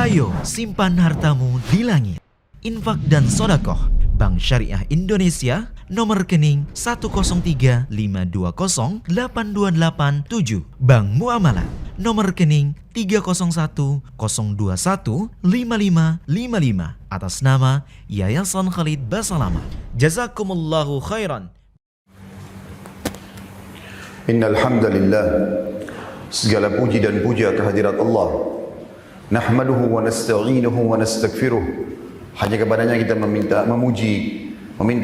Ayo simpan hartamu di langit. Infak dan sodakoh Bank Syariah Indonesia, nomor rekening 10352082887. Bank Muamalat, nomor rekening 30102155555 atas nama Yayasan Khalid Basalamah. Jazakumullahu khairan. Innal hamdalillah, segala puji dan puja kehadirat Allah. Nahmaduhu wa nasta'inuhu wa nastaghfiruh. Hanya kepadanya kita meminta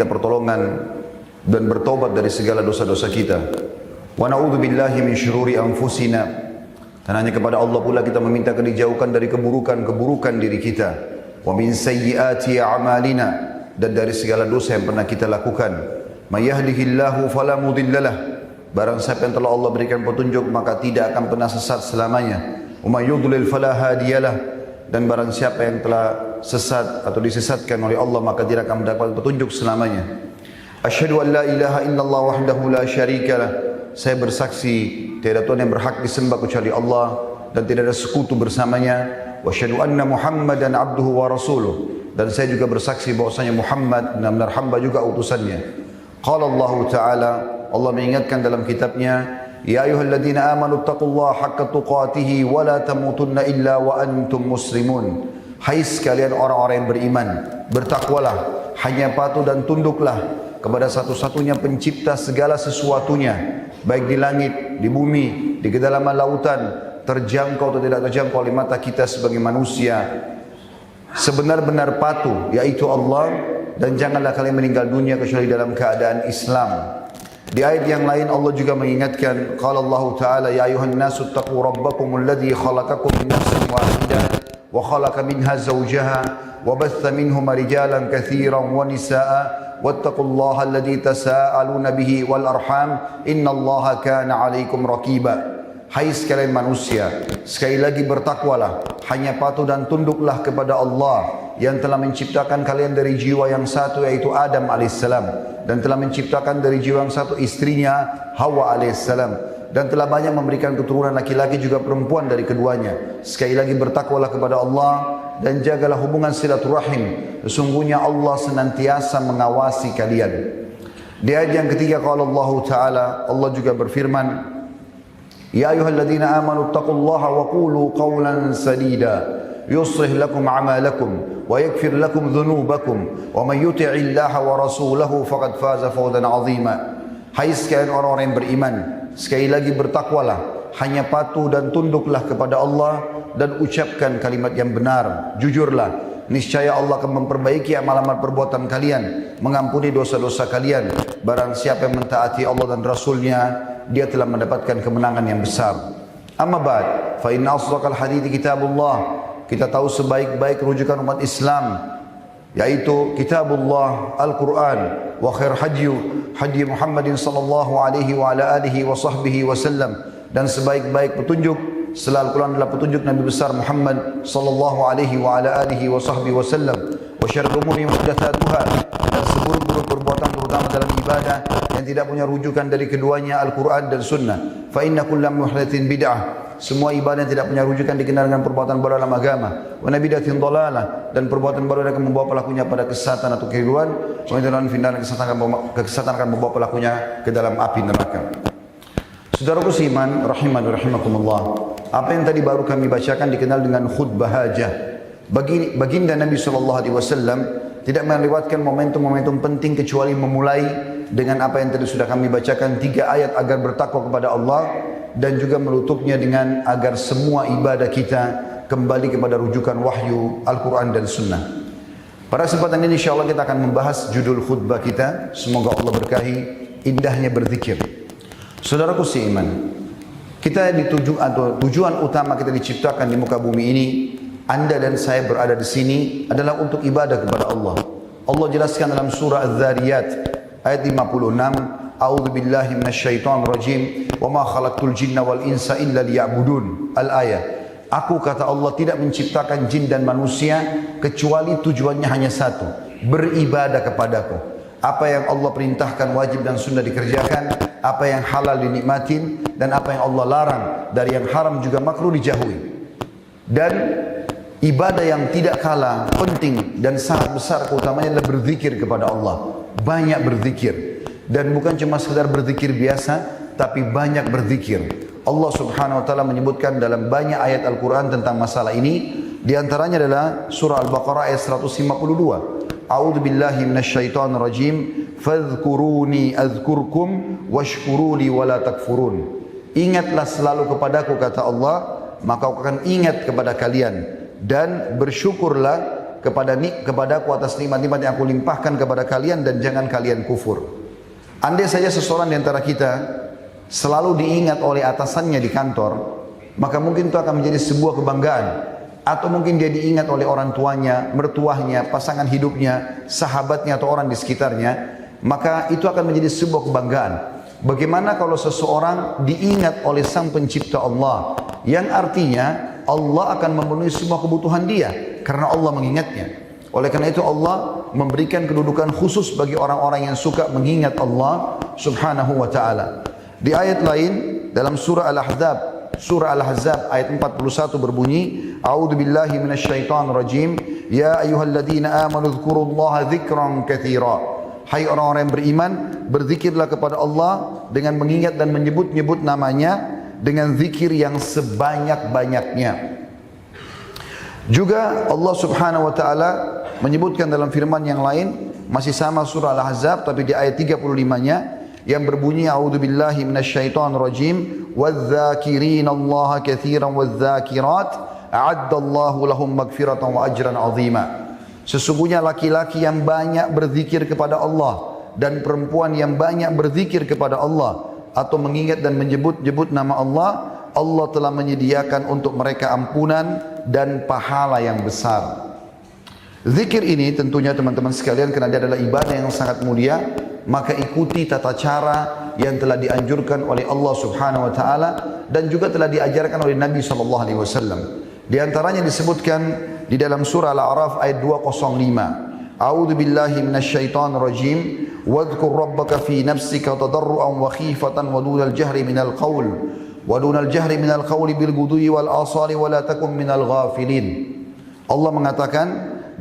pertolongan dan bertobat dari segala dosa-dosa kita. Wa na'udzu billahi min syururi anfusina. Dan hanya kepada Allah pula kita meminta dijauhkan dari keburukan-keburukan diri kita. Wa min sayyiati a'malina, dan dari segala dosa yang pernah kita lakukan. May yahdihillahu fala mudhillalah. Barang siapa yang telah Allah berikan petunjuk maka tidak akan pernah sesat selamanya. Wa may yudlil fala hadiyalah. Dan barang siapa yang telah sesat atau disesatkan oleh Allah maka tidak akan mendapat petunjuk selamanya. Asyhadu an la ilaha illallah wahdahu la syarikalah. Saya bersaksi tiada Tuhan yang berhak disembah kecuali Allah dan tidak ada sekutu bersamanya. Wa asyhadu anna Muhammadan abduhu wa rasuluh. Dan saya juga bersaksi bahwasanya Muhammad benar-benar hamba juga utusannya. Qala Allah Ta'ala, Allah mengingatkan dalam kitabnya, Ya ayyuhalladzina amanu taqullaha haqqa tuqatih wa la tamutunna illa wa antum muslimun. Hai sekalian orang-orang yang beriman, bertakwalah, hanya patuh dan tunduklah kepada satu-satunya pencipta segala sesuatunya, baik di langit, di bumi, di kedalaman lautan, terjangkau atau tidak terjangkau oleh mata kita sebagai manusia. Sebenar-benar patuh, yaitu Allah, dan janganlah kalian meninggal dunia kecuali dalam keadaan Islam. Di ayat yang lain Allah juga mengingatkan, qala Allah Ta'ala, ya ayuhan nasu taqu rabbakum alladhi khalaqakum min nafsin wahidah wa khalaqa minha zawjaha wa batha minhuma rijalan katsiran wa nisaa wattaqullaha alladhi tasaaluna bihi wal arham innallaha kana 'alaikum raqiba. Hai sekalian manusia, sekali lagi bertakwalah, hanya patuh dan tunduklah kepada Allah yang telah menciptakan kalian dari jiwa yang satu yaitu Adam alaihissalam, dan telah menciptakan dari jiwa yang satu istrinya Hawa alaihissalam, dan telah banyak memberikan keturunan laki-laki juga perempuan dari keduanya. Sekali lagi bertakwalah kepada Allah dan jagalah hubungan silaturahim. Sesungguhnya Allah senantiasa mengawasi kalian. Di ayat yang ketiga qala Allah Ta'ala, Allah juga berfirman, Ya ayyuhalladzina amanu taqullaha wa qulu qawlan sadida yuslih lakum a'malakum wa yaghfir lakum dhunubakum wa may yuti'illaha wa rasulahu faqad faza fawzan 'azima. Hai sekalian orang-orang yang beriman, sekali lagi bertakwalah, hanya patuh dan tunduklah kepada Allah dan ucapkan kalimat yang benar, jujurlah. Niscaya Allah akan memperbaiki amalan perbuatan kalian, mengampuni dosa-dosa kalian. Barang siapa yang mentaati Allah dan Rasulnya, dia telah mendapatkan kemenangan yang besar. Amma ba'd, fa inna asdaqal hadithi kitabullah. Kita tahu sebaik-baik rujukan umat Islam yaitu kitabullah Al-Quran, wa khair hadyi Muhammadin sallallahu alaihi wa ala alihi wa sahbihi wasallam, dan sebaik-baik petunjuk setelah Al-Quran adalah petunjuk Nabi besar Muhammad sallallahu alaihi wa ala alihi wa sahbihi wasallam. Wa syarrul umuri muhdatsatuha, dan seburuk-buruk perbuatan terutama dalam ibadah yang tidak punya rujukan dari keduanya Al-Quran dan Sunnah. Fa inna kullam muhdatsin bid'ah. Semua ibadah yang tidak punya rujukan dikenal dengan perbuatan baru dalam agama. Wa nabidatin dhalalah, dan perbuatan baru yang akan membawa pelakunya pada kesesatan atau kekeliruan. Wa inna finnar, kesesatan akan membawa pelakunya ke dalam api neraka. Saudaraku seiman rahiman wa rahimakumullah, apa yang tadi baru kami bacakan dikenal dengan khutbah hajah. Baginda Nabi SAW tidak melewatkan momentum-momentum penting kecuali memulai dengan apa yang tadi sudah kami bacakan, 3 ayat agar bertakwa kepada Allah, dan juga menutupnya dengan agar semua ibadah kita kembali kepada rujukan wahyu Al-Quran dan Sunnah. Pada kesempatan ini insyaAllah kita akan membahas judul khutbah kita. Semoga Allah berkahi indahnya berzikir. Saudaraku seiman, kita tujuan utama kita diciptakan di muka bumi ini, Anda dan saya berada di sini adalah untuk ibadah kepada Allah. Allah jelaskan dalam surah Az-Zariyat ayat 56, A'udzu billahi minasyaitonir rajim, wa ma khalaqtul jinna wal insa illa liya'budun. Al-ayat. Aku, kata Allah, tidak menciptakan jin dan manusia kecuali tujuannya hanya satu, beribadah kepadaku. Apa yang Allah perintahkan wajib dan sunnah dikerjakan, apa yang halal dinikmatin, dan apa yang Allah larang dari yang haram juga makruh dijauhi. Dan ibadah yang tidak kalah penting dan sangat besar keutamanya adalah berzikir kepada Allah. Banyak berzikir. Dan bukan cuma sekedar berzikir biasa, tapi banyak berzikir. Allah Subhanahu wa taala menyebutkan dalam banyak ayat Al-Qur'an tentang masalah ini. Di antaranya adalah surah Al-Baqarah ayat 152. A'udzu billahi minasyaitonir rajim. Fadhkuruni adzkurkum washkuruli wala takfurun. Ingatlah selalu kepadaku, kata Allah, maka aku akan ingat kepada kalian, dan bersyukurlah kepadaku atas nikmat-nikmat yang aku limpahkan kepada kalian, dan jangan kalian kufur. Andai saja seseorang di antara kita selalu diingat oleh atasannya di kantor, maka mungkin itu akan menjadi sebuah kebanggaan. Atau mungkin dia diingat oleh orang tuanya, mertuahnya, pasangan hidupnya, sahabatnya atau orang di sekitarnya, maka itu akan menjadi sebuah kebanggaan. Bagaimana kalau seseorang diingat oleh Sang Pencipta Allah, yang artinya Allah akan memenuhi semua kebutuhan dia karena Allah mengingatnya. Oleh karena itu Allah memberikan kedudukan khusus bagi orang-orang yang suka mengingat Allah Subhanahu wa taala. Di ayat lain dalam surah Al-Ahzab ayat 41 berbunyi, A'udzu billahi minasyaitonir rajim. Ya ayyuhalladzina amanu dzkurullaha dzikran katsira. Hai orang-orang yang beriman, berzikirlah kepada Allah dengan mengingat dan menyebut-nyebut namanya dengan zikir yang sebanyak-banyaknya. Juga Allah Subhanahu wa taala menyebutkan dalam firman yang lain, masih sama surah Al-Ahzab tapi di ayat 35-nya yang berbunyi, A'udzu billahi minasyaitonir rajim, wadz-dzakirinallaha katsiran wadz-dzakirat a'addallahu lahum maghfiratan wa ajran 'azima. Sesungguhnya laki-laki yang banyak berzikir kepada Allah dan perempuan yang banyak berzikir kepada Allah atau mengingat dan menyebut-nyebut nama Allah, Allah telah menyediakan untuk mereka ampunan dan pahala yang besar. Zikir ini tentunya teman-teman sekalian, karena dia adalah ibadah yang sangat mulia, maka ikuti tata cara yang telah dianjurkan oleh Allah Subhanahu wa taala dan juga telah diajarkan oleh Nabi sallallahu alaihi wasallam. Di antaranya disebutkan di dalam surah Al-A'raf ayat 205. A'udzu billahi minasyaitonir rajim. Wadhkur rabbaka fi nafsika tadarruan wa khifatan wa dunal jahri minal qaul. Wa dunal jahri minal qauli bil ghudwi wal asali wa la takum minal ghafilin. Allah mengatakan,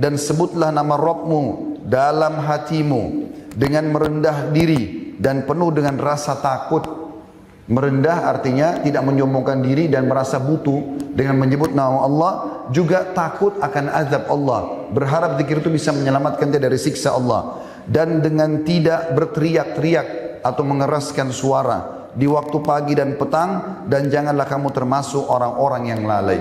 dan sebutlah nama Rabbmu dalam hatimu dengan merendah diri dan penuh dengan rasa takut. Merendah artinya tidak menyombongkan diri dan merasa butuh dengan menyebut nama Allah, juga takut akan azab Allah, berharap zikir itu bisa menyelamatkan dia dari siksa Allah, dan dengan tidak berteriak-teriak atau mengeraskan suara di waktu pagi dan petang, dan janganlah kamu termasuk orang-orang yang lalai.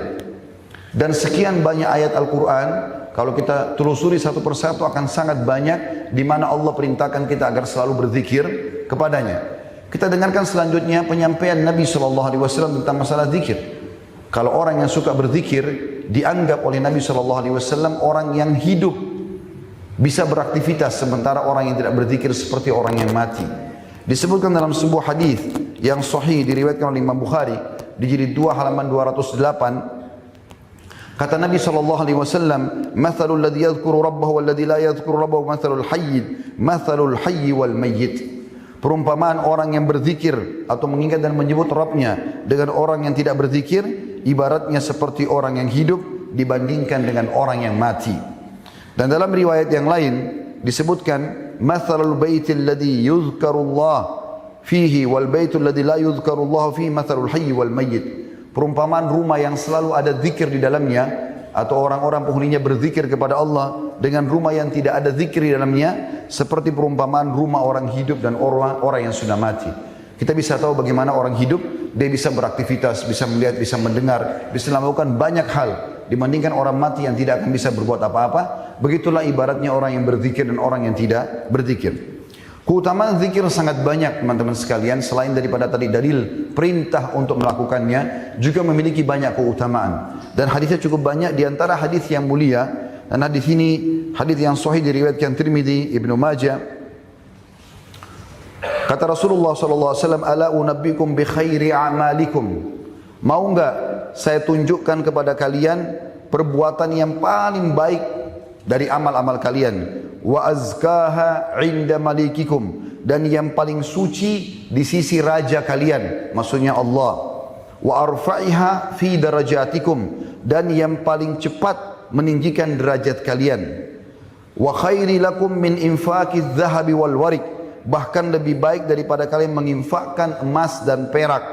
Dan sekian banyak ayat Al-Quran, kalau kita telusuri satu persatu akan sangat banyak di mana Allah perintahkan kita agar selalu berzikir kepadanya. Kita dengarkan selanjutnya penyampaian Nabi SAW tentang masalah zikir. Kalau orang yang suka berzikir dianggap oleh Nabi SAW orang yang hidup, bisa beraktivitas, sementara orang yang tidak berzikir seperti orang yang mati. Disebutkan dalam sebuah hadis yang sahih diriwayatkan oleh Imam Bukhari di jilid 2 halaman 208. Kata Nabi SAW, "Mathalul ladzi yadhkuru rabbahu wal ladzi la yadhkuru rabbahu mathalul hayy wal mayyit." Perumpamaan orang yang berzikir atau mengingat dan menyebut Rabbnya dengan orang yang tidak berzikir, ibaratnya seperti orang yang hidup dibandingkan dengan orang yang mati. Dan dalam riwayat yang lain disebutkan, "Mathalul baitil ladzi yuzkarullah fihi wal baitul ladzi la yuzkarullah fihi mathalul hayy wal mayyit." Perumpamaan rumah yang selalu ada zikir di dalamnya atau orang-orang penghuninya berzikir kepada Allah dengan rumah yang tidak ada zikir di dalamnya, seperti perumpamaan rumah orang hidup dan orang yang sudah mati. Kita bisa tahu bagaimana orang hidup, dia bisa beraktivitas, bisa melihat, bisa mendengar, bisa melakukan banyak hal dibandingkan orang mati yang tidak akan bisa berbuat apa-apa. Begitulah ibaratnya orang yang berzikir dan orang yang tidak berzikir. Keutamaan zikir sangat banyak teman-teman sekalian. Selain daripada tadi dalil perintah untuk melakukannya, juga memiliki banyak keutamaan. Dan hadisnya cukup banyak. Di antara hadis yang mulia, dan hadis ini hadis yang sahih diriwayatkan Tirmidzi, Ibnu Majah. Kata Rasulullah SAW, "Ala unabbikum bi khairi a'malikum." Mau enggak saya tunjukkan kepada kalian perbuatan yang paling baik dari amal-amal kalian? Wa azkaha 'inda malikikum, dan yang paling suci di sisi raja kalian, maksudnya Allah. Wa arfa'iha fi darajatikum, dan yang paling cepat meninggikan derajat kalian. Wa khairi lakum min infaqiz zahabi wal warik, bahkan lebih baik daripada kalian menginfakkan emas dan perak.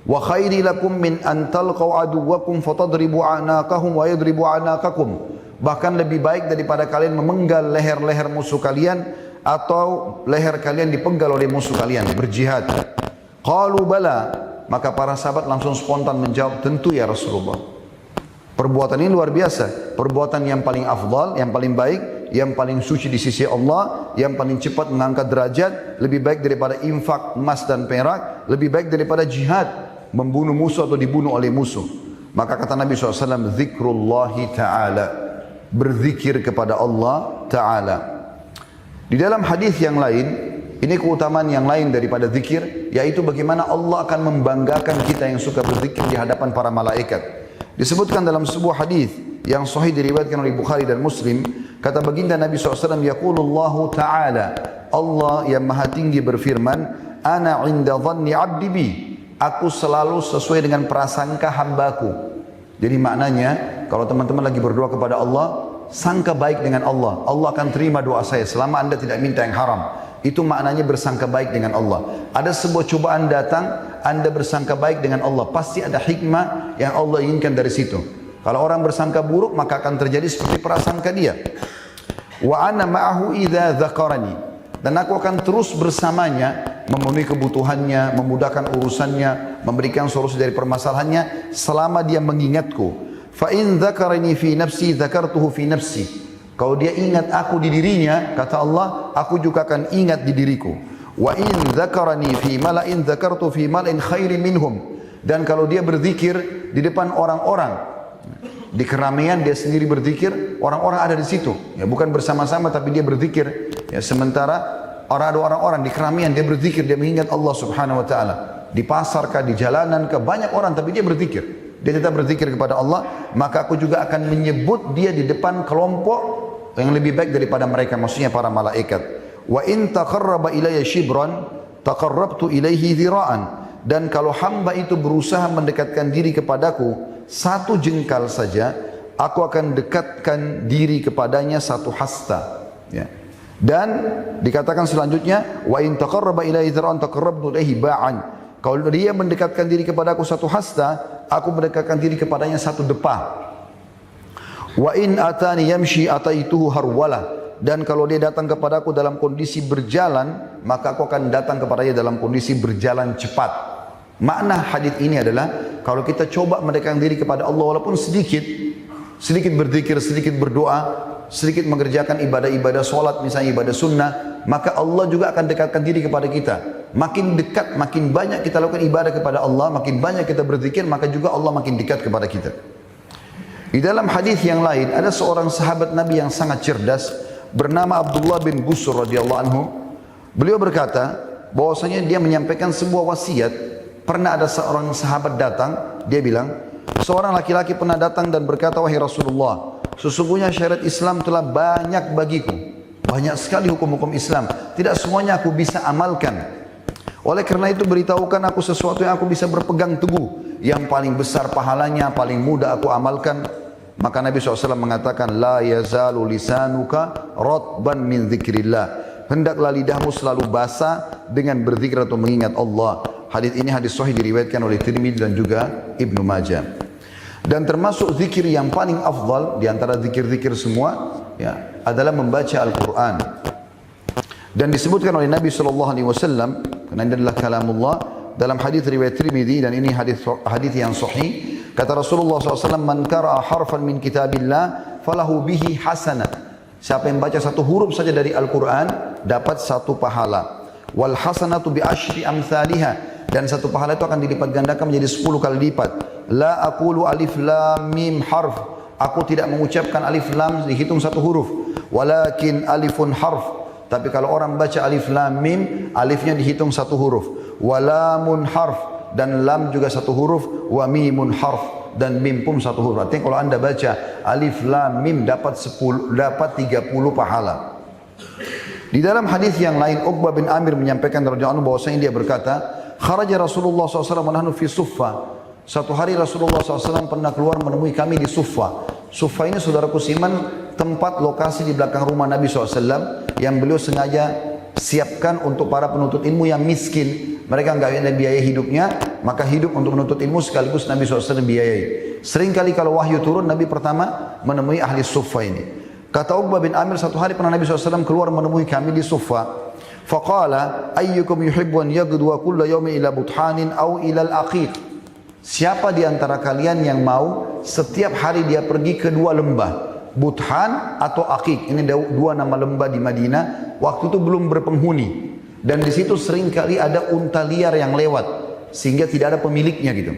Wa khairi lakum min an talqaw aduwakum fatadribu a'naqahum wa yadribu a'naqakum, bahkan lebih baik daripada kalian memenggal leher-leher musuh kalian atau leher kalian dipenggal oleh musuh kalian, berjihad. Qalu bala, maka para sahabat langsung spontan menjawab, tentu ya Rasulullah. Perbuatan ini luar biasa, perbuatan yang paling afdal, yang paling baik, yang paling suci di sisi Allah, yang paling cepat mengangkat derajat, lebih baik daripada infak emas dan perak, lebih baik daripada jihad, membunuh musuh atau dibunuh oleh musuh. Maka kata Nabi SAW, zikrullahi ta'ala, berzikir kepada Allah ta'ala. Di dalam hadis yang lain, ini keutamaan yang lain daripada zikir, yaitu bagaimana Allah akan membanggakan kita yang suka berzikir di hadapan para malaikat. Disebutkan dalam sebuah hadis yang sahih diriwayatkan oleh Bukhari dan Muslim, kata baginda Nabi SAW, yaqulullahu ta'ala, Allah yang maha tinggi berfirman, ana inda dhanni abdi bi, aku selalu sesuai dengan prasangka hambaku. Jadi maknanya, kalau teman-teman lagi berdoa kepada Allah, sangka baik dengan Allah, Allah akan terima doa saya selama anda tidak minta yang haram. Itu maknanya bersangka baik dengan Allah. Ada sebuah cobaan datang, anda bersangka baik dengan Allah, pasti ada hikmah yang Allah inginkan dari situ. Kalau orang bersangka buruk, maka akan terjadi seperti prasangka dia. Wa ana ma'ahu idza dzakarani, dan aku akan terus bersamanya, memenuhi kebutuhannya, memudahkan urusannya, memberikan solusi dari permasalahannya selama dia mengingatku. Fa in dzakarani fi nafsi dzakartuhu fi nafsi, kalau dia ingat aku di dirinya, kata Allah, aku juga akan ingat di diriku. Wa in dzakarani fi mala'in dzakartu fi mala'in khairin minhum, dan kalau dia berzikir di depan orang-orang, di keramaian dia sendiri berzikir, orang-orang ada di situ, ya bukan bersama-sama tapi dia berzikir, ya sementara ada orang-orang di keramaian dia berzikir, dia mengingat Allah Subhanahu wa taala. Di pasar kah, di jalanan kah, banyak orang tapi dia berzikir. Dia tetap berzikir kepada Allah, maka aku juga akan menyebut dia di depan kelompok yang lebih baik daripada mereka, maksudnya para malaikat. Wa in taqarraba ilayya shibran taqarrabtu ilaihi dhira'an, dan kalau hamba itu berusaha mendekatkan diri kepadaku satu jengkal saja, aku akan dekatkan diri kepadanya satu hasta, ya. Dan dikatakan selanjutnya, wa in taqarraba ilayya dhira'an taqarrabtu ilaihi ba'an, kalau dia mendekatkan diri kepadaku satu hasta, aku mendekatkan diri kepadanya satu depa. Wa in atani yamshi ataituhu harwala, dan kalau dia datang kepadaku dalam kondisi berjalan, maka aku akan datang kepadanya dalam kondisi berjalan cepat. Makna hadis ini adalah, kalau kita coba mendekatkan diri kepada Allah walaupun sedikit berzikir, sedikit berdoa, sedikit mengerjakan ibadah-ibadah solat, misalnya ibadah sunnah, maka Allah juga akan dekatkan diri kepada kita. Makin dekat, makin banyak kita lakukan ibadah kepada Allah, makin banyak kita berzikir, maka juga Allah makin dekat kepada kita. Di dalam hadis yang lain, ada seorang sahabat Nabi yang sangat cerdas, bernama Abdullah bin Busur radhiyallahu anhu. Beliau berkata bahwasanya dia menyampaikan sebuah wasiat. Pernah ada seorang sahabat datang, dia bilang, seorang laki-laki pernah datang dan berkata, wahai Rasulullah, sesungguhnya syariat Islam telah banyak bagiku, banyak sekali hukum-hukum Islam, tidak semuanya aku bisa amalkan. Oleh karena itu beritahukan aku sesuatu yang aku bisa berpegang teguh, yang paling besar pahalanya, paling mudah aku amalkan. Maka Nabi SAW mengatakan, la yazalu lisanuka ratban min dzikrillah, hendaklah lidahmu selalu basah dengan berzikir atau mengingat Allah. Hadis ini hadis sahih diriwayatkan oleh Tirmidzi dan juga Ibnu Majah. Dan termasuk zikir yang paling afdal di antara zikir-zikir semua, ya, adalah membaca Al-Quran. Dan disebutkan oleh Nabi SAW, karena ini adalah kalamullah, dalam hadis riwayat Tirmidzi, dan ini hadis yang sahih, kata Rasulullah SAW, man qara'a harfan min kitabillah falahu bihi hasanah, siapa yang baca satu huruf saja dari Al-Quran dapat satu pahala. Wal hasanatu bi asyri amsalihah, dan satu pahala itu akan dilipat gandakan menjadi 10 kali lipat. La aqulu alif lam mim harf, aku tidak mengucapkan alif lam dihitung satu huruf, walakin alifun harf, tapi kalau orang baca alif lam mim, alifnya dihitung satu huruf. Walamun harf, dan lam juga satu huruf. Wa mimun harf, dan mim pun satu huruf. Artinya kalau anda baca alif lam mim dapat 30 pahala. Di dalam hadis yang lain, Uqbah bin Amir menyampaikan radhiyallahu anhu bahwasanya dia berkata, kharaja Rasulullah SAW wa nahnu fi suffah, Suatu hari Rasulullah SAW pernah keluar menemui kami di Suffa. Suffa ini saudaraku Siman, tempat lokasi di belakang rumah Nabi SAW yang beliau sengaja siapkan untuk para penuntut ilmu yang miskin. Mereka nggak ada biaya hidupnya, maka hidup untuk menuntut ilmu sekaligus Nabi SAW biayai. Seringkali kalau wahyu turun, Nabi pertama menemui ahli Suffa ini. Kata Uqbah bin Amir, satu hari pernah Nabi SAW keluar menemui kami di Suffa. Faqala ayyukum yuhibbu an yaghdwa kulla yawmin ila buthanin aw ila al-aqiq. Siapa di antara kalian yang mau setiap hari dia pergi ke dua lembah, Buthan atau Aqiq. Ini dua nama lembah di Madinah. Waktu itu belum berpenghuni. Dan di situ sering kali ada unta liar yang lewat, sehingga tidak ada pemiliknya gitu.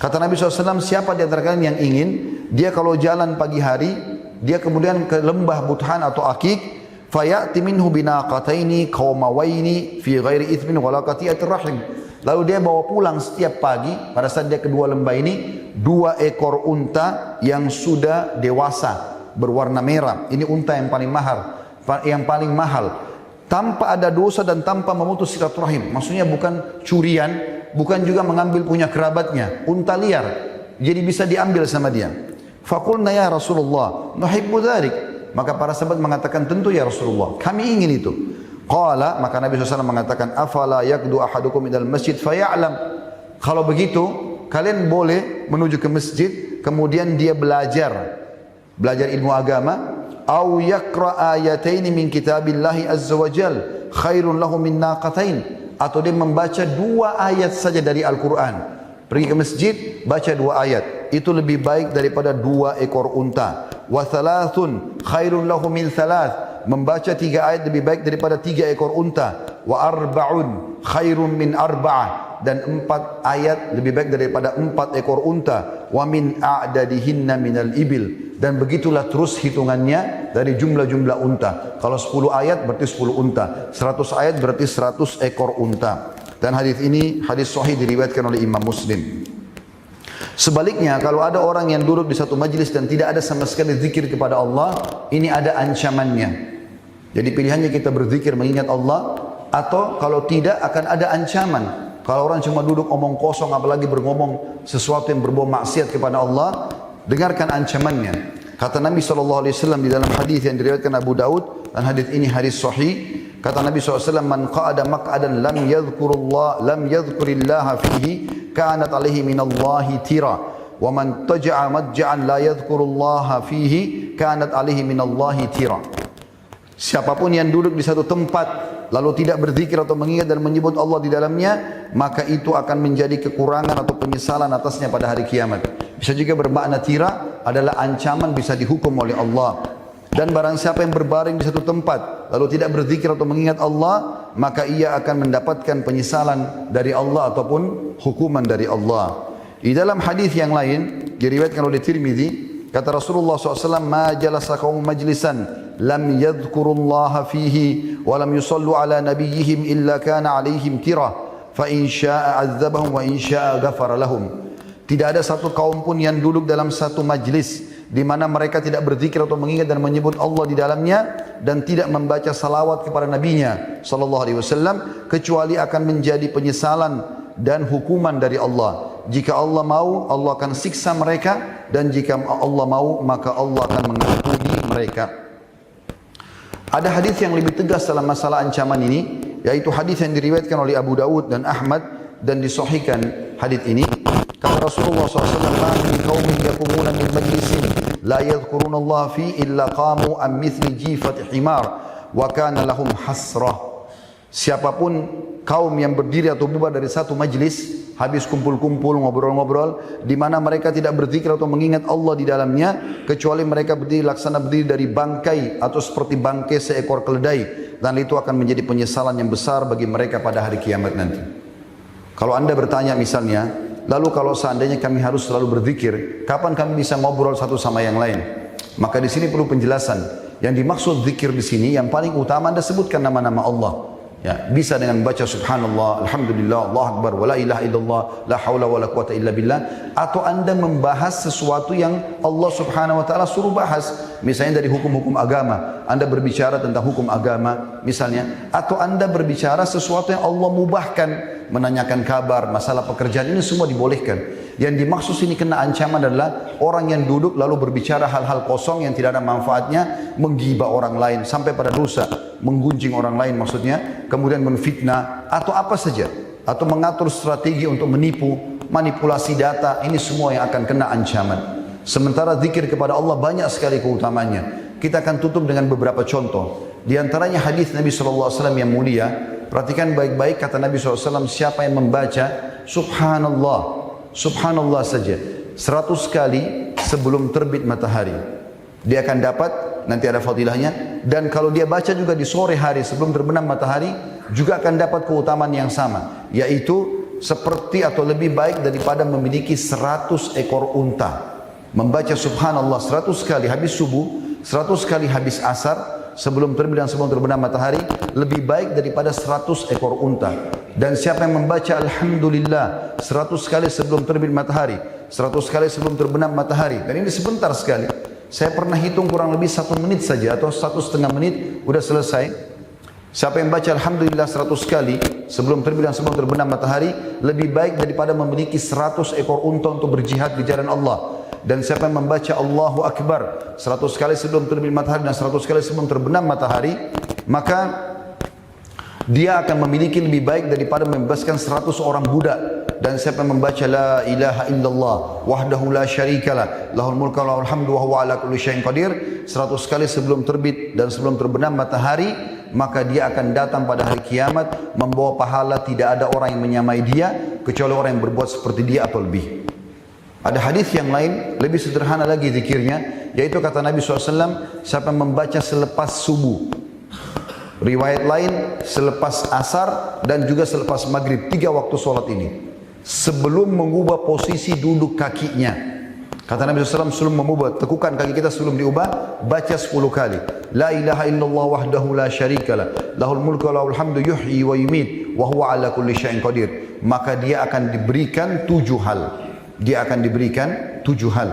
Kata Nabi SAW, siapa di antara kalian yang ingin, dia kalau jalan pagi hari, dia kemudian ke lembah Buthan atau Aqiq, fayati minhu binaqataini qawmawaini fi ghairi ithmin wala qati'atir rahim. Lalu dia bawa pulang setiap pagi, pada saat dia kedua lembah ini, 2 ekor unta yang sudah dewasa, berwarna merah. Ini unta yang paling mahal, tanpa ada dosa dan tanpa memutus silaturahim. Maksudnya bukan curian, bukan juga mengambil punya kerabatnya, unta liar. Jadi bisa diambil sama dia. Faqulna ya Rasulullah, nuhibbu dzalik. Maka para sahabat mengatakan, tentu ya Rasulullah, kami ingin itu. Qala, maka Nabi SAW mengatakan, afala yakdu ahadukum idal masjid faya'lam. Kalau begitu, kalian boleh menuju ke masjid, kemudian dia belajar ilmu agama, au yaqra ayataini min kitabillahi azza wa jal, khairun lahu min naqatain. Atau dia membaca 2 ayat saja dari Al-Quran. Pergi ke masjid, baca 2 ayat. Itu lebih baik daripada 2 ekor unta. Wa thalathun khairun lahu min thalath. Membaca 3 ayat lebih baik daripada 3 ekor unta. Wa arba'un khairun min arba'ah. Dan 4 ayat lebih baik daripada 4 ekor unta. Wa min a'dadihinna minal ibil. Dan begitulah terus hitungannya dari jumlah-jumlah unta. Kalau 10 ayat berarti 10 unta. 100 ayat berarti 100 ekor unta. Dan hadis ini hadis sahih diriwayatkan oleh Imam Muslim. Sebaliknya, kalau ada orang yang duduk di satu majlis dan tidak ada sama sekali zikir kepada Allah, ini ada ancamannya. Jadi pilihannya kita berzikir mengingat Allah, atau kalau tidak akan ada ancaman. Kalau orang cuma duduk omong kosong, apalagi berngomong sesuatu yang berbau maksiat kepada Allah, dengarkan ancamannya. Kata Nabi SAW di dalam hadis yang diriwayatkan Abu Daud, dan hadis ini hadis sahih. Kata Nabi SAW, man qa'ada maq'adan lam yadhkurillaha fihi, kanat alaihi minallahi tira. Wa man taja'a madja'an la yadhkurullaha fihi, kanat alaihi minallahi tira. Siapapun yang duduk di satu tempat lalu tidak berzikir atau mengingat dan menyebut Allah di dalamnya, maka itu akan menjadi kekurangan atau penyesalan atasnya pada hari kiamat. Bisa juga bermakna tira adalah ancaman, bisa dihukum oleh Allah. Dan barang siapa yang berbaring di satu tempat lalu tidak berzikir atau mengingat Allah, maka ia akan mendapatkan penyesalan dari Allah ataupun hukuman dari Allah. Di dalam hadis yang lain diriwayatkan oleh Tirmidzi, kata Rasulullah SAW, ma jalasa qaum majlisan lam yadhkurullaha fihi wa lam yusallu ala nabiyyihim illa kana alaihim tira fa in syaa'a 'adzabahum wa in syaa'a ghafara lahum. Tidak ada satu kaum pun yang duduk dalam satu majlis di mana mereka tidak berzikir atau mengingat dan menyebut Allah di dalamnya dan tidak membaca salawat kepada nabinya sallallahu alaihi wasallam, kecuali akan menjadi penyesalan dan hukuman dari Allah. Jika Allah mau, Allah akan siksa mereka, dan jika Allah mau, maka Allah akan mengampuni mereka. Ada hadis yang lebih tegas dalam masalah ancaman ini, yaitu hadis yang diriwayatkan oleh Abu Daud dan Ahmad dan disahihkan hadis ini. Kata Rasulullah SAW, "Ma min qaumin yaqumuna min majlisin la yadhkuruna Allah fi illa qamu am mithli jifati himar wa kana lahum hasrah." Siapapun kaum yang berdiri atau bubar dari satu majlis, habis kumpul-kumpul, ngobrol-ngobrol, di mana mereka tidak berzikir atau mengingat Allah di dalamnya, kecuali mereka berdiri laksana berdiri dari bangkai atau seperti bangkai seekor keledai, dan itu akan menjadi penyesalan yang besar bagi mereka pada hari kiamat nanti. Kalau Anda bertanya misalnya, lalu kalau seandainya kami harus selalu berzikir, kapan kami bisa ngobrol satu sama yang lain? Maka di sini perlu penjelasan. Yang dimaksud zikir di sini, yang paling utama Anda sebutkan nama-nama Allah. Ya, bisa dengan baca subhanallah, alhamdulillah, Allah akbar, wa la ilaha illallah, la haula wa la quwata illa billah. Atau Anda membahas sesuatu yang Allah subhanahu wa ta'ala suruh bahas. Misalnya dari hukum-hukum agama, Anda berbicara tentang hukum agama misalnya. Atau Anda berbicara sesuatu yang Allah mubahkan. menanyakan kabar, masalah pekerjaan, ini semua dibolehkan. Yang dimaksud sini kena ancaman adalah orang yang duduk lalu berbicara hal-hal kosong yang tidak ada manfaatnya, menggibah orang lain sampai pada dosa, menggunjing orang lain maksudnya, kemudian menfitnah atau apa saja, atau mengatur strategi untuk menipu, manipulasi data, ini semua yang akan kena ancaman. Sementara zikir kepada Allah banyak sekali keutamanya. Kita akan tutup dengan beberapa contoh. Di antaranya hadis Nabi SAW yang mulia. Perhatikan baik-baik kata Nabi SAW, siapa yang membaca Subhanallah, Subhanallah saja 100 kali sebelum terbit matahari, dia akan dapat, nanti ada fadilahnya. Dan kalau dia baca juga di sore hari sebelum terbenam matahari, juga akan dapat keutamaan yang sama, yaitu seperti atau lebih baik daripada memiliki 100 ekor unta. Membaca Subhanallah 100 kali habis subuh, 100 kali habis asar, sebelum terbit dan sebelum terbenam matahari, lebih baik daripada 100 ekor unta. Dan siapa yang membaca Alhamdulillah 100 kali sebelum terbit matahari, 100 kali sebelum terbenam matahari, dan ini sebentar sekali, saya pernah hitung kurang lebih 1 menit saja atau 1,5 menit udah selesai. Siapa yang baca Alhamdulillah 100 kali sebelum terbit dan sebelum terbenam matahari, lebih baik daripada memiliki 100 ekor unta untuk berjihad di jalan Allah. Dan siapa yang membaca Allahu Akbar 100 kali sebelum terbit matahari dan 100 kali sebelum terbenam matahari, maka dia akan memiliki lebih baik daripada membebaskan 100 orang budak. Dan siapa yang membaca La ilaha illallah wahdahu la syarikalah lahul mulku wa lahul hamdu wa huwa ala kulli syai'in qadir 100 kali sebelum terbit dan sebelum terbenam matahari, maka dia akan datang pada hari kiamat membawa pahala tidak ada orang yang menyamai dia kecuali orang yang berbuat seperti dia atau lebih. Ada hadis yang lain lebih sederhana lagi zikirnya, yaitu kata Nabi SAW, siapa yang membaca selepas subuh, riwayat lain selepas asar dan juga selepas maghrib, 3 waktu solat ini, sebelum mengubah posisi duduk kakinya. Kata Nabi SAW, sebelum mengubah, tekukan kaki kita sebelum diubah, baca 10 kali. La ilaha illallah wahdahu la syarikalah lahul mulku wa lahul hamdu yuhyi wa yumit wa huwa ala kulli syai'in qadir. Maka dia akan diberikan 7 hal. Dia akan diberikan 7 hal.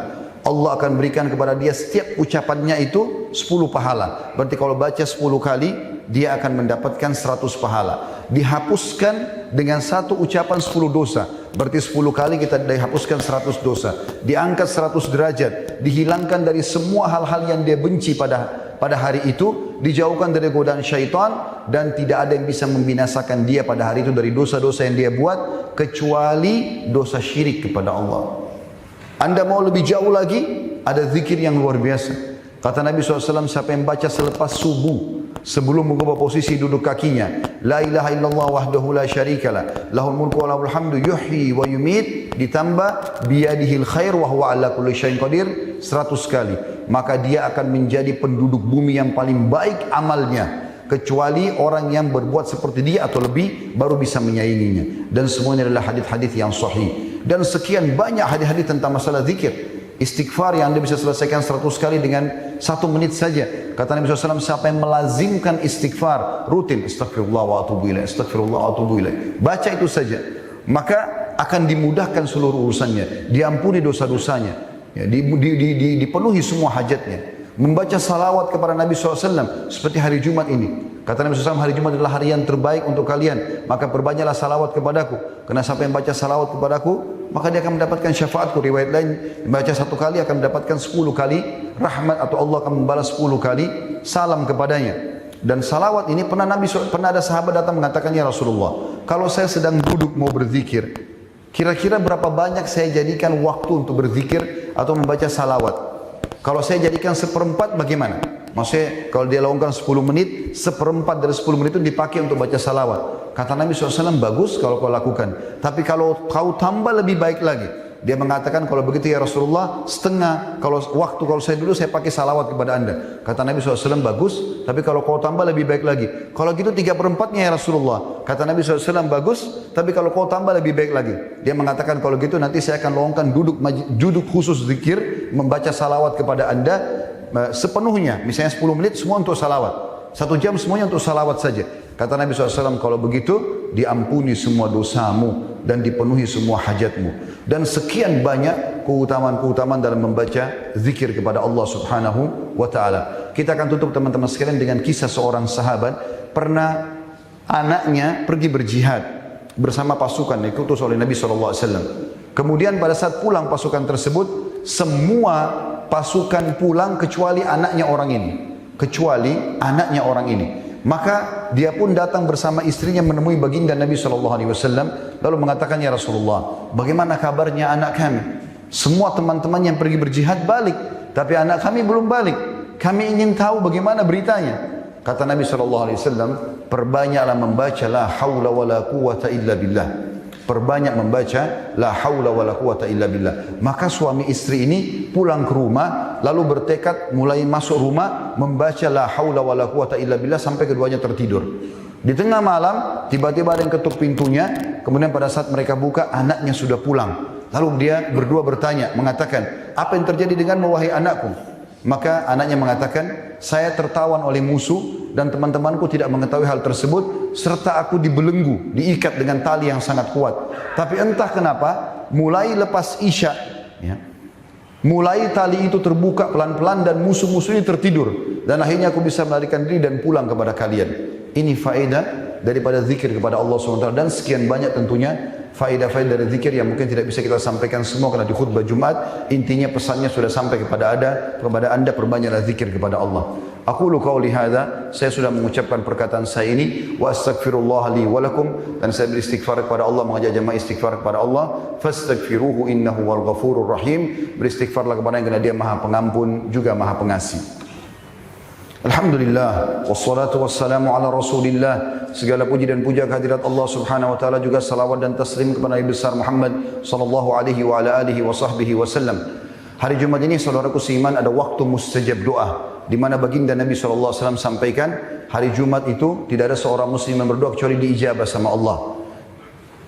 Allah akan berikan kepada dia setiap ucapannya itu 10 pahala. Berarti kalau baca 10 kali, dia akan mendapatkan 100 pahala. Dihapuskan dengan satu ucapan 10 dosa. Berarti 10 kali kita dihapuskan 100 dosa. Diangkat 100 derajat. Dihilangkan dari semua hal-hal yang dia benci pada hari itu. Dijauhkan dari godaan syaitan. Dan tidak ada yang bisa membinasakan dia pada hari itu dari dosa-dosa yang dia buat, kecuali dosa syirik kepada Allah. Anda mau lebih jauh lagi, ada zikir yang luar biasa. Kata Nabi SAW, siapa yang baca selepas subuh, sebelum mengubah posisi duduk kakinya, La ilaha illallah wahdahu la syarikalah lahul mulku wa lahul hamdu yuhyi wa yumit, ditambah biyadihil khair wa huwa ala kulli syai'in qadir 100 kali, maka dia akan menjadi penduduk bumi yang paling baik amalnya, kecuali orang yang berbuat seperti dia atau lebih baru bisa menyainginya. Dan semuanya adalah hadis-hadis yang sahih. Dan sekian banyak hadis-hadis tentang masalah zikir. Istighfar yang anda bisa selesaikan 100 kali dengan 1 menit saja. Kata Nabi SAW, siapa yang melazimkan istighfar rutin, astagfirullah wa atubu ilaih, astagfirullah wa atubu ilaih, baca itu saja, maka akan dimudahkan seluruh urusannya, diampuni dosa-dosanya, ya, dipenuhi semua hajatnya. Membaca salawat kepada Nabi SAW seperti hari Jumat ini. Kata Nabi SAW, hari Jumat adalah hari yang terbaik untuk kalian, maka perbanyaklah salawat kepadaku. Karena siapa yang baca salawat kepadaku, maka dia akan mendapatkan syafaatku. Riwayat lain, membaca 1 kali akan mendapatkan 10 kali rahmat, atau Allah akan membalas 10 kali salam kepadanya. Dan salawat ini pernah ada sahabat datang mengatakan, ya Rasulullah, kalau saya sedang duduk mau berzikir, kira-kira berapa banyak saya jadikan waktu untuk berzikir atau membaca salawat? Kalau saya jadikan 1/4 bagaimana? Maksudnya kalau dia lakukan 10 menit, 1/4 dari 10 menit itu dipakai untuk baca salawat. Kata Nabi SAW, bagus kalau kau lakukan. Tapi kalau kau tambah lebih baik lagi. Dia mengatakan, kalau begitu ya Rasulullah, setengah. Kalau saya dulu saya pakai salawat kepada anda. Kata Nabi SAW, bagus. Tapi kalau kau tambah lebih baik lagi. Kalau gitu 3/4-nya ya Rasulullah. Kata Nabi SAW, bagus. Tapi kalau kau tambah lebih baik lagi. Dia mengatakan, kalau gitu nanti saya akan lowongkan duduk khusus zikir, membaca salawat kepada anda sepenuhnya. Misalnya 10 menit semua untuk salawat. 1 jam semuanya untuk salawat saja. Kata Nabi SAW, kalau begitu diampuni semua dosamu dan dipenuhi semua hajatmu. Dan sekian banyak keutamaan-keutamaan dalam membaca zikir kepada Allah Subhanahu wa ta'ala. Kita akan tutup teman-teman sekalian dengan kisah seorang sahabat. Pernah anaknya pergi berjihad. bersama pasukan dikutus oleh Nabi SAW. Kemudian pada saat pulang pasukan tersebut, semua pasukan pulang kecuali anaknya orang ini. Kecuali anaknya orang ini. Maka dia pun datang bersama istrinya menemui baginda Nabi SAW, lalu mengatakan, ya Rasulullah, bagaimana kabarnya anak kami? Semua teman-teman yang pergi berjihad balik, tapi anak kami belum balik. Kami ingin tahu bagaimana beritanya. Kata Nabi SAW, perbanyaklah membaca la haula wa la quwata illa billah. Perbanyak membaca la haula wa la quwata illa billah. Maka suami istri ini pulang ke rumah, lalu bertekad mulai masuk rumah membaca la haula wa la quwata illa billah sampai keduanya tertidur. Di tengah malam tiba-tiba ada yang ketuk pintunya. Kemudian pada saat mereka buka, anaknya sudah pulang. Lalu dia berdua bertanya, mengatakan, apa yang terjadi denganmu wahai anakku? Maka anaknya mengatakan, saya tertawan oleh musuh dan teman-temanku tidak mengetahui hal tersebut, serta aku dibelenggu, diikat dengan tali yang sangat kuat. Tapi entah kenapa, mulai lepas isya, ya, mulai tali itu terbuka pelan-pelan dan musuh-musuh ini tertidur. Dan akhirnya aku bisa melarikan diri dan pulang kepada kalian. Ini faedah daripada zikir kepada Allah SWT. Dan sekian banyak tentunya faedah-faedah dari zikir yang mungkin tidak bisa kita sampaikan semua karena di khutbah Jumat. Intinya pesannya sudah sampai kepada anda, perbanyaklah zikir kepada Allah. Aqulu qauli hadza, saya sudah mengucapkan perkataan saya ini, wa astaghfirullah li wa lakum, dan saya beristighfar kepada Allah, mengajak jemaah istighfar kepada Allah. Fastaghfiruhu innahu wal ghafurur rahim. Beristighfarlah kepada Dia karena Dia Maha Pengampun juga Maha Pengasih. Alhamdulillah, wassalatu wassalamu ala Rasulillah. Segala puji dan puja kehadirat Allah Subhanahu wa taala, juga salawat dan taslim kepada Nabi besar Muhammad sallallahu alaihi wa ala alihi wa sahbihi wasallam. Hari Jumat ini saudaraku seiman ada waktu mustajab doa, di mana baginda Nabi sallallahu alaihi wasallam sampaikan, hari Jumat itu tidak ada seorang muslim yang berdoa kecuali diijabah sama Allah.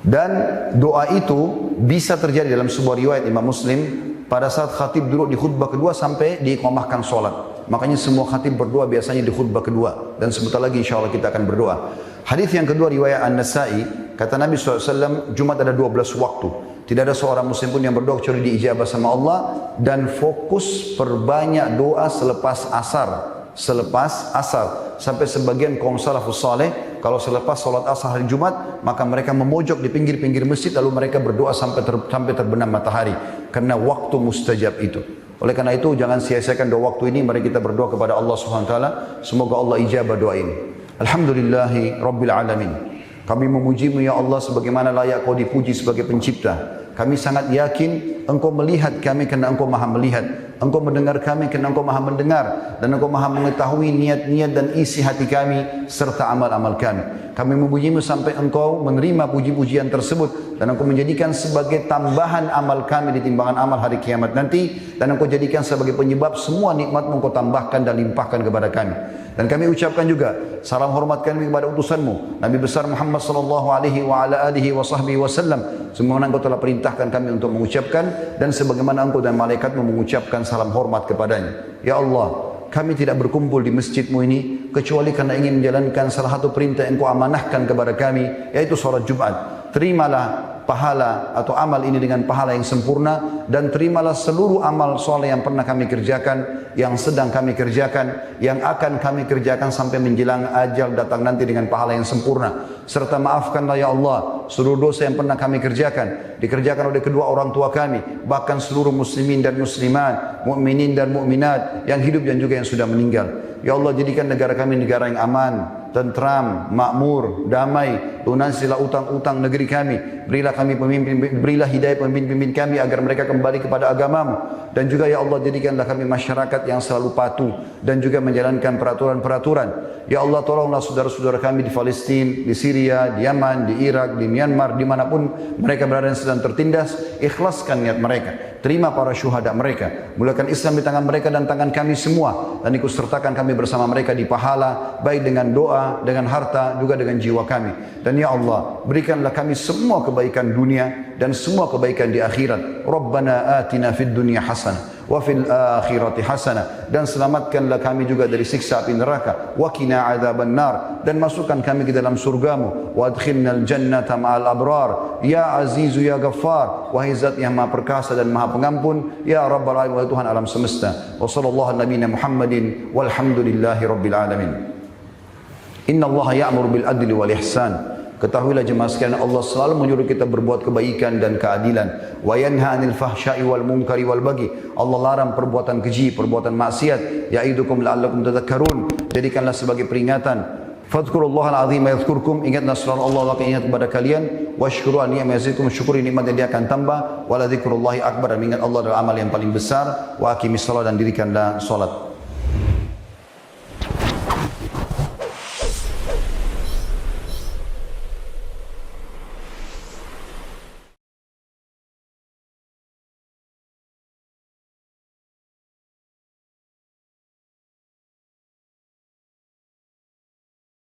Dan doa itu bisa terjadi dalam sebuah riwayat Imam Muslim pada saat khatib duduk di khutbah kedua sampai diiqamahkan solat. Makanya semua khatib berdoa biasanya di khutbah kedua. Dan sebentar lagi insya Allah kita akan berdoa. Hadis yang kedua riwayat An-Nasai, kata Nabi SAW, Jumat ada 12 waktu. Tidak ada seorang muslim pun yang berdoa kecuali diijabah sama Allah. Dan fokus perbanyak doa selepas asar. Selepas asar. Sampai sebagian kaum salafus saleh, kalau selepas salat asar hari Jumat, maka mereka memojok di pinggir-pinggir masjid, lalu mereka berdoa sampai terbenam matahari. Karena waktu mustajab itu. Oleh karena itu jangan sia-siakan doa waktu ini. Mari kita berdoa kepada Allah SWT. Semoga Allah ijabah doa ini. Alhamdulillahi Rabbil Alamin. Kami memuji-Mu ya Allah sebagaimana layak Kau dipuji sebagai pencipta. Kami sangat yakin Engkau melihat kami karena Engkau maha melihat. Engkau mendengar kami karena Engkau maha mendengar. Dan Engkau maha mengetahui niat-niat dan isi hati kami serta amal-amal kami. Kami memuji-Mu sampai Engkau menerima puji-pujian tersebut. Dan Engkau menjadikan sebagai tambahan amal kami di timbangan amal hari kiamat nanti. Dan Engkau jadikan sebagai penyebab semua nikmat-Mu Engkau tambahkan dan limpahkan kepada kami. Dan kami ucapkan juga salam hormat kami kepada utusan-Mu Nabi besar Muhammad sallallahu alaihi wa ala alihi wa sahbihi wasallam. Sebagaimana Engkau telah perintahkan kami untuk mengucapkan, dan sebagaimana Engkau dan malaikat-Mu mengucapkan salam hormat kepadanya. Ya Allah, kami tidak berkumpul di masjid-Mu ini kecuali karena ingin menjalankan salah satu perintah yang Engkau amanahkan kepada kami, yaitu salat Jumat. Terimalah pahala atau amal ini dengan pahala yang sempurna, dan terimalah seluruh amal soleh yang pernah kami kerjakan, yang sedang kami kerjakan, yang akan kami kerjakan sampai menjelang ajal datang nanti dengan pahala yang sempurna. Serta maafkanlah ya Allah seluruh dosa yang pernah kami kerjakan, dikerjakan oleh kedua orang tua kami, bahkan seluruh muslimin dan muslimat, mukminin dan mukminat yang hidup dan juga yang sudah meninggal. Ya Allah, jadikan negara kami negara yang aman, tentram, makmur, damai. Lunasilah utang-utang negeri kami. Berilah kami pemimpin, berilah hidayah pemimpin-pemimpin kami agar mereka kembali kepada agamamu. Dan juga ya Allah, jadikanlah kami masyarakat yang selalu patuh dan juga menjalankan peraturan-peraturan. Ya Allah, tolonglah saudara-saudara kami di Palestina, di Syria, di Yaman, di Irak, di Myanmar, dimanapun mereka berada yang sedang tertindas. Ikhlaskan niat mereka. Terima para syuhada mereka. Mulakan Islam di tangan mereka dan tangan kami semua. Dan ikut sertakan kami bersama mereka di pahala, baik dengan doa, dengan harta, juga dengan jiwa kami. Dan ya Allah, berikanlah kami semua kebaikan dunia dan semua kebaikan di akhirat. Rabbana atina fid dunya hasanah wa fil akhirati hasanah, dan selamatkanlah kami juga dari siksa api neraka. Wa qina adzaban nar, dan masukkan kami ke dalam surgamu. Wa adkhilnal jannata ma'al abrar. Ya Azizu ya Ghaffar, wahai Zat yang Maha Perkasa dan Maha Pengampun. Ya Rabbal alamin, Tuhan alam semesta. Wa sallallahu ala nabiyina Muhammadin walhamdulillahi rabbil alamin. Inna Allah ya'muru bil adli wal ihsan Ketahuilah jemaah sekalian, Allah selalu menyuruh kita berbuat kebaikan dan keadilan. Wa yanha 'anil fahsya'i wal munkari wal baghi. Allah larang perbuatan keji, perbuatan maksiat. Ya'idukum la'allakum tadhakkarun. Jadikanlah sebagai peringatan. Fadhkurullahal azim yadhkurkum. Ingatlah surah Allah akan ingat kepada kalian. Washkuru an ni'ma yazidkum. Syukuri nikmat yang dia akan tambah. Wala dzikrullahi akbar. Dan ingat Allah adalah amal yang paling besar. Wa aqimis shalah, dan dirikanlah salat.